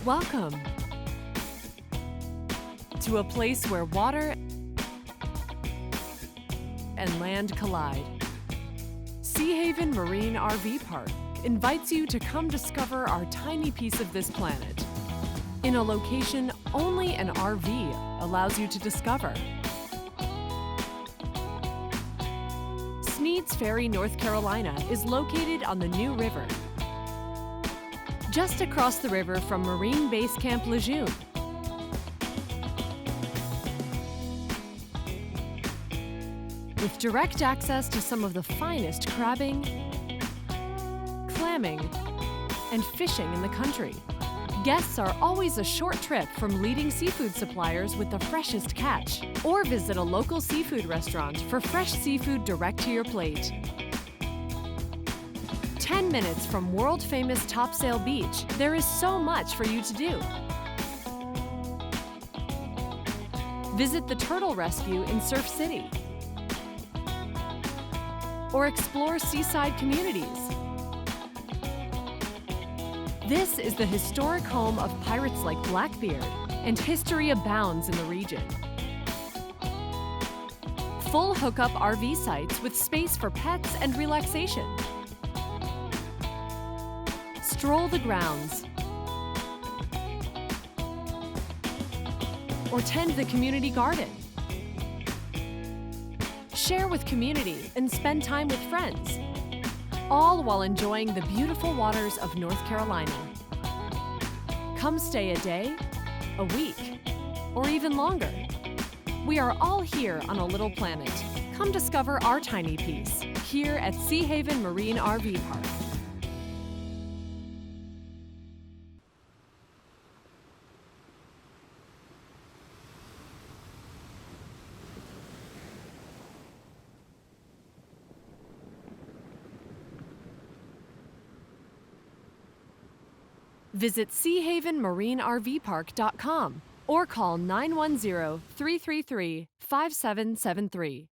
Welcome to a place where water and land collide. Seahaven Marine RV Park invites you to come discover our tiny piece of this planet in a location only an RV allows you to discover. Sneads, Ferry, North Carolina is located on the New River, just across the river from Marine Base Camp Lejeune. With direct access to some of the finest crabbing, clamming, and fishing in the country. Guests are always a short trip from leading seafood suppliers with the freshest catch, or visit a local seafood restaurant for fresh seafood direct to your plate. 10 minutes from world-famous Topsail Beach, there is so much for you to do. Visit the Turtle Rescue in Surf City, or explore seaside communities. This is the historic home of pirates like Blackbeard, and history abounds in the region. Full hookup RV sites with space for pets and relaxation. Stroll the grounds, or tend the community garden. Share with community and spend time with friends, all while enjoying the beautiful waters of North Carolina. Come stay a day, a week, or even longer. We are all here on a little planet. Come discover our tiny piece here at Seahaven Marine RV Park. Visit SeahavenMarineRVPark.com or call 910-333-5773.